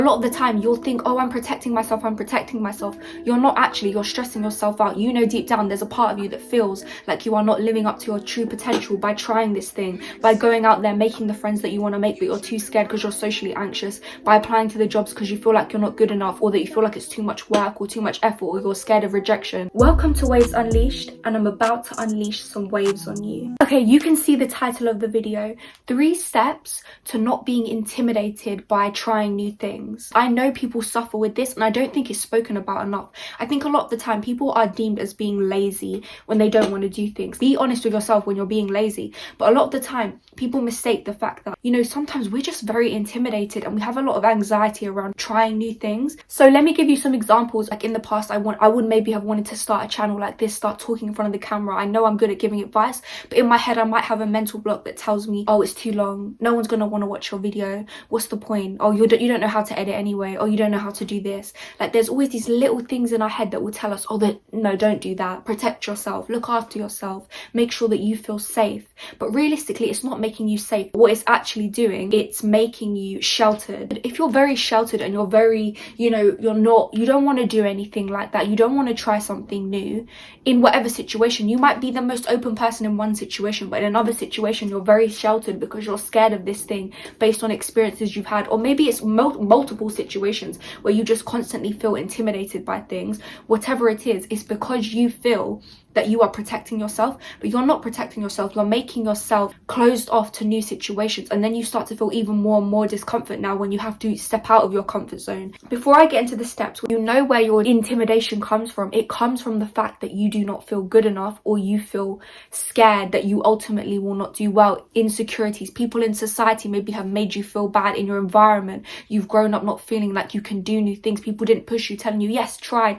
A lot of the time you'll think, oh, I'm protecting myself. You're not actually. You're stressing yourself out. You know deep down there's a part of you that feels like you are not living up to your true potential by trying this thing, by going out there making the friends that you want to make but you're too scared because you're socially anxious, by applying to the jobs because you feel like you're not good enough, or that you feel like it's too much work or too much effort, or you're scared of rejection. Welcome to Waves Unleashed, and I'm about to unleash some waves on you. Okay, you can see the title of the video, 3 steps to not being intimidated by trying new things. I know people suffer with this, and I don't think it's spoken about enough. I think a lot of the time people are deemed as being lazy when they don't want to do things. Be honest with yourself when you're being lazy. But a lot of the time people mistake the fact that, you know, sometimes we're just very intimidated and we have a lot of anxiety around trying new things. So let me give you some examples. Like in the past, I would maybe have wanted to start a channel like this, start talking in front of the camera. I know I'm good at giving advice, but in my head I might have a mental block that tells me, oh, it's too long, no one's gonna want to watch your video, what's the point, oh, you don't know how to edit anyway, oh, you don't know how to do this. Like there's always these little things in our head that will tell us, oh, no, don't do that, protect yourself, look after yourself, make sure that you feel safe. But realistically, it's not making you safe. What it's actually doing, it's making you sheltered. If you're very sheltered and you're very, you don't want to do anything like that, you don't want to try something new in whatever situation, you might be the most open person in one situation, but in another situation you're very sheltered because you're scared of this thing based on experiences you've had, or maybe it's multiple situations where you just constantly feel intimidated by things. Whatever it is, it's because you feel that you are protecting yourself, but you're not protecting yourself. You're making yourself closed off to new situations, and then you start to feel even more and more discomfort now when you have to step out of your comfort zone. Before I get into the steps, you know where your intimidation comes from. It comes from the fact that you do not feel good enough, or you feel scared that you ultimately will not do well. Insecurities, people in society maybe have made you feel bad in your environment. You've grown up not feeling like you can do new things. People didn't push you, telling you, yes, try,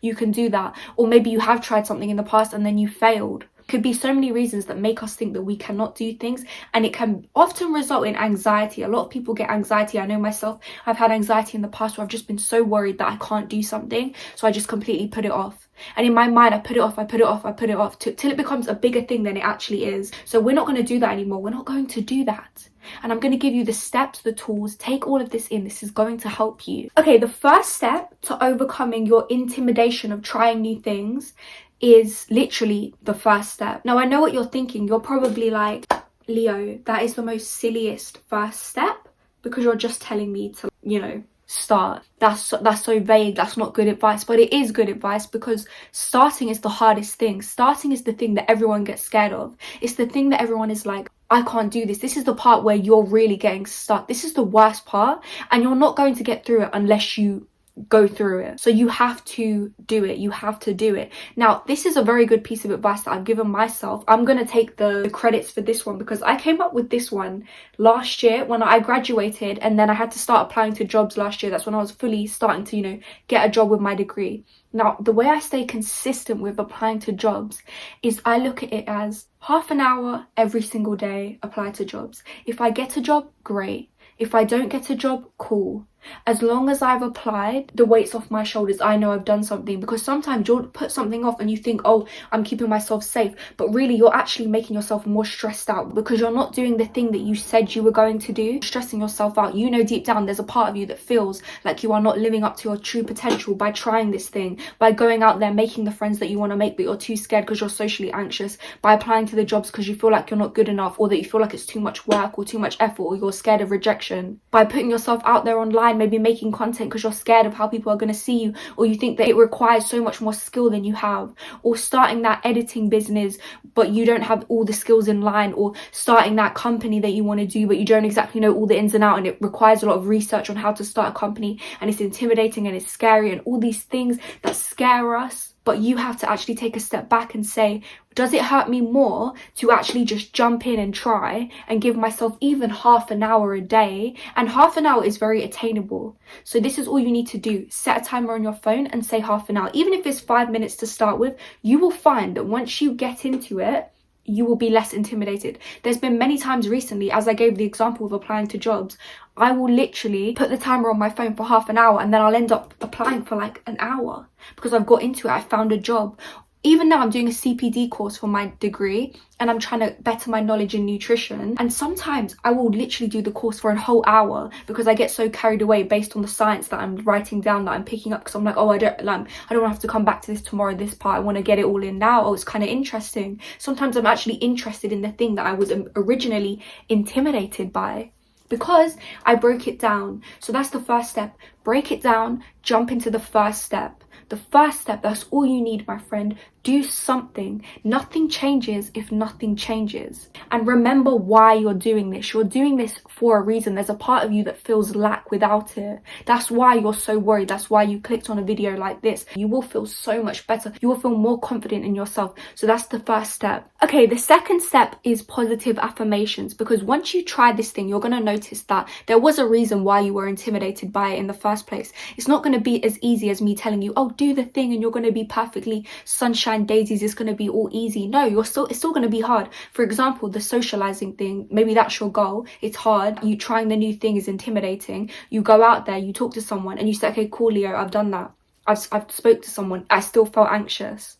you can do that. Or maybe you have tried something in the past and then you failed. Could be so many reasons that make us think that we cannot do things, and it can often result in anxiety. A lot of people get anxiety. I know myself, I've had anxiety in the past where I've just been so worried that I can't do something, so I just completely put it off. And in my mind, I put it off till it becomes a bigger thing than it actually is. So we're not going to do that anymore. We're not going to do that. And I'm going to give you the steps, the tools. Take all of this in. This is going to help you. Okay, the first step to overcoming your intimidation of trying new things is literally the first step. Now, I know what you're thinking. You're probably like, Leo, that is the most silliest first step, because you're just telling me to, start. That's so vague. That's not good advice. But it is good advice, because starting is the hardest thing. Starting is the thing that everyone gets scared of. It's the thing that everyone is like, I can't do this. This is the part where you're really getting stuck. This is the worst part, and you're not going to get through it unless you go through it. So you have to do it. You have to do it. Now, this is a very good piece of advice that I've given myself. I'm going to take the credits for this one, because I came up with this one last year when I graduated, and then I had to start applying to jobs last year. That's when I was fully starting to, get a job with my degree. Now, the way I stay consistent with applying to jobs is I look at it as half an hour every single day, apply to jobs. If I get a job, great. If I don't get a job, cool. As long as I've applied, the weight's off my shoulders. I know I've done something, because sometimes you'll put something off and you think, oh, I'm keeping myself safe. But really, you're actually making yourself more stressed out, because you're not doing the thing that you said you were going to do. Stressing yourself out. You know deep down there's a part of you that feels like you are not living up to your true potential by trying this thing, by going out there making the friends that you want to make but you're too scared because you're socially anxious, by applying to the jobs because you feel like you're not good enough, or that you feel like it's too much work or too much effort, or you're scared of rejection, by putting yourself out there online, maybe making content because you're scared of how people are going to see you, or you think that it requires so much more skill than you have, or starting that editing business but you don't have all the skills in line, or starting that company that you want to do but you don't exactly know all the ins and outs, and it requires a lot of research on how to start a company, and it's intimidating and it's scary, and all these things that scare us. But you have to actually take a step back and say, does it hurt me more to actually just jump in and try and give myself even half an hour a day? And half an hour is very attainable. So this is all you need to do. Set a timer on your phone and say half an hour. Even if it's 5 minutes to start with, you will find that once you get into it, you will be less intimidated. There's been many times recently, as I gave the example of applying to jobs, I will literally put the timer on my phone for half an hour, and then I'll end up applying for like an hour because I've got into it. I found a job. Even now I'm doing a CPD course for my degree and I'm trying to better my knowledge in nutrition, and sometimes I will literally do the course for a whole hour because I get so carried away based on the science that I'm writing down, that I'm picking up, because I'm like, oh, I don't have to come back to this tomorrow, this part, I want to get it all in now. Oh, it's kind of interesting. Sometimes I'm actually interested in the thing that I was originally intimidated by, because I broke it down. So that's the first step. Break it down, jump into the first step. The first step, that's all you need, my friend. Do something. Nothing changes if nothing changes. And remember why you're doing this. You're doing this for a reason. There's a part of you that feels lack without it. That's why you're so worried. That's why you clicked on a video like this. You will feel so much better. You will feel more confident in yourself. So that's the first step. Okay, the second step is positive affirmations, because once you try this thing, you're going to notice that there was a reason why you were intimidated by it in the first place. It's not going to be as easy as me telling you, oh, do the thing and you're going to be perfectly sunshine daisies, it's going to be all easy. No, it's still going to be hard. For example, the socializing thing, maybe that's your goal. It's hard. You trying the new thing is intimidating. You go out there, you talk to someone and you say, okay, cool, Leo, I've done that. I've spoke to someone. I still felt anxious.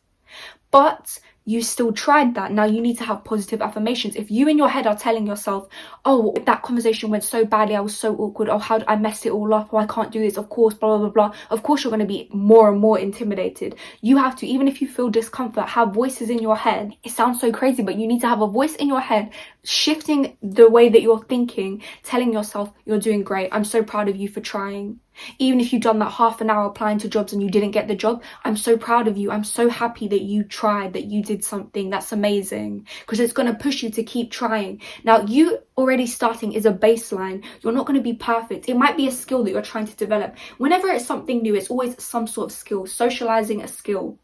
But you still tried that. Now you need to have positive affirmations. If you in your head are telling yourself, oh, that conversation went so badly, I was so awkward, oh, how did I mess it all up, oh, I can't do this, of course, blah, blah, blah, blah. Of course you're going to be more and more intimidated. You have to, even if you feel discomfort, have voices in your head. It sounds so crazy, but you need to have a voice in your head shifting the way that you're thinking, telling yourself, you're doing great, I'm so proud of you for trying. Even if you've done that half an hour applying to jobs and you didn't get the job, I'm so proud of you. I'm so happy that you tried, that you did something. That's amazing, because it's going to push you to keep trying. Now, you already starting is a baseline. You're not going to be perfect. It might be a skill that you're trying to develop. Whenever it's something new, it's always some sort of skill. Socializing, a skill.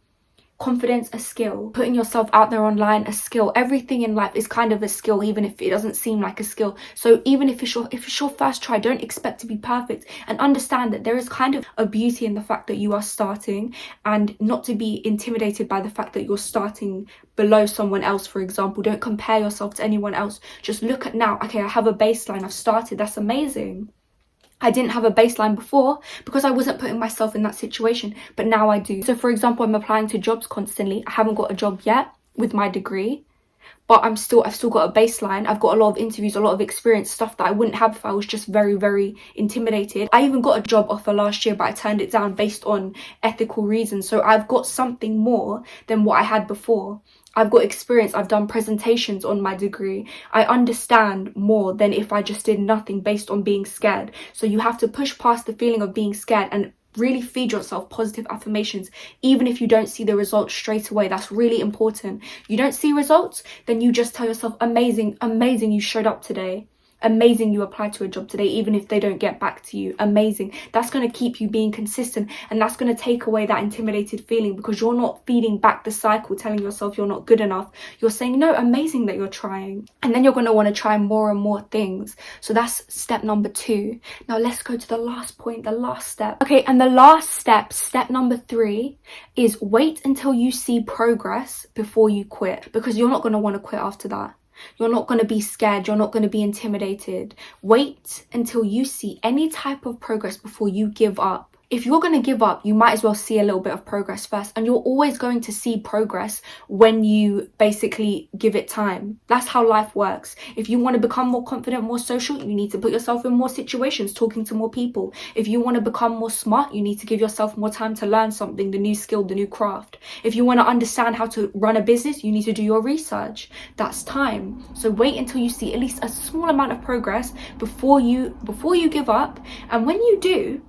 Confidence, a skill. Putting yourself out there online, a skill. Everything in life is kind of a skill, even if it doesn't seem like a skill. So even if it's your first try, don't expect to be perfect, and understand that there is kind of a beauty in the fact that you are starting, and not to be intimidated by the fact that you're starting below someone else. For example, don't compare yourself to anyone else. Just look at now, okay, I have a baseline, I've started, that's amazing. I didn't have a baseline before because I wasn't putting myself in that situation, but now I do. So for example, I'm applying to jobs constantly. I haven't got a job yet with my degree, but I've still got a baseline. I've got a lot of interviews, a lot of experience, stuff that I wouldn't have if I was just very, very intimidated. I even got a job offer last year, but I turned it down based on ethical reasons. So I've got something more than what I had before. I've got experience. I've done presentations on my degree. I understand more than if I just did nothing based on being scared. So you have to push past the feeling of being scared and really feed yourself positive affirmations, even if you don't see the results straight away. That's really important. You don't see results, then you just tell yourself, amazing, amazing, you showed up today. Amazing, you applied to a job today, even if they don't get back to you. Amazing. That's going to keep you being consistent, and that's going to take away that intimidated feeling, because you're not feeding back the cycle, telling yourself you're not good enough. You're saying, no, amazing that you're trying. And then you're going to want to try more and more things. So that's step number 2. Now let's go to the last point, the last step. Okay, and the last step, step number 3, is wait until you see progress before you quit, because you're not going to want to quit after that. You're not going to be scared. You're not going to be intimidated. Wait until you see any type of progress before you give up. If you're going to give up, you might as well see a little bit of progress first. And you're always going to see progress when you basically give it time. That's how life works. If you want to become more confident, more social, you need to put yourself in more situations, talking to more people. If you want to become more smart, you need to give yourself more time to learn something, the new skill, the new craft. If you want to understand how to run a business, you need to do your research. That's time. So wait until you see at least a small amount of progress before you give up. And when you do,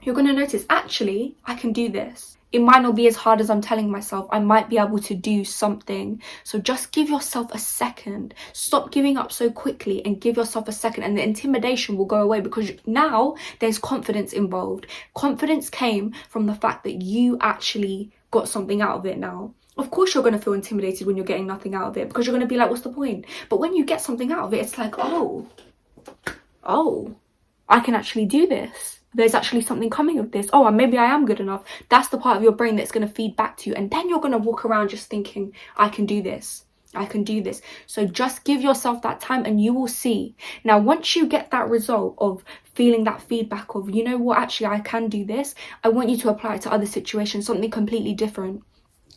you're going to notice, actually, I can do this. It might not be as hard as I'm telling myself. I might be able to do something. So just give yourself a second. Stop giving up so quickly and give yourself a second, and the intimidation will go away, because now there's confidence involved. Confidence came from the fact that you actually got something out of it now. Of course you're going to feel intimidated when you're getting nothing out of it, because you're going to be like, what's the point? But when you get something out of it, it's like, oh, I can actually do this. There's actually something coming of this. Oh, and maybe I am good enough. That's the part of your brain that's going to feed back to you. And then you're going to walk around just thinking, I can do this. I can do this. So just give yourself that time and you will see. Now, once you get that result of feeling that feedback of, you know what, actually, I can do this, I want you to apply it to other situations, something completely different.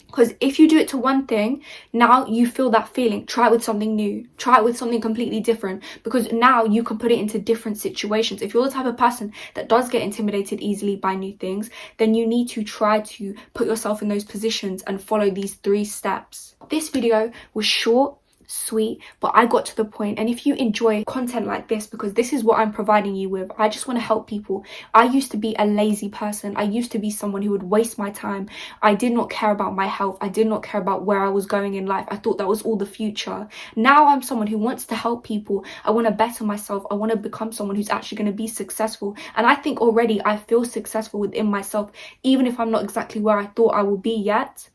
Because if you do it to one thing, now you feel that feeling, try it with something new, try it with something completely different, because now you can put it into different situations. If you're the type of person that does get intimidated easily by new things, then you need to try to put yourself in those positions and follow these 3 steps. This video was short, sweet, but I got to the point. And if you enjoy content like this, because this is what I'm providing you with, I just want to help people. I used to be a lazy person. I used to be someone who would waste my time. I did not care about my health. I did not care about where I was going in life. I thought that was all the future. Now I'm someone who wants to help people. I want to better myself. I want to become someone who's actually going to be successful. And I think already I feel successful within myself, even if I'm not exactly where I thought I will be yet,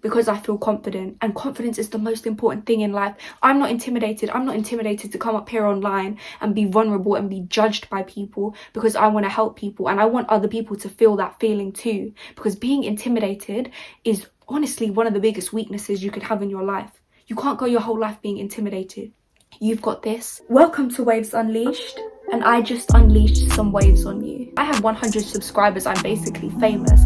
because I feel confident. And confidence is the most important thing in life. I'm not intimidated. I'm not intimidated to come up here online and be vulnerable and be judged by people, because I want to help people and I want other people to feel that feeling too. Because being intimidated is honestly one of the biggest weaknesses you could have in your life. You can't go your whole life being intimidated. You've got this. Welcome to Waves Unleashed. And I just unleashed some waves on you. I have 100 subscribers. I'm basically famous.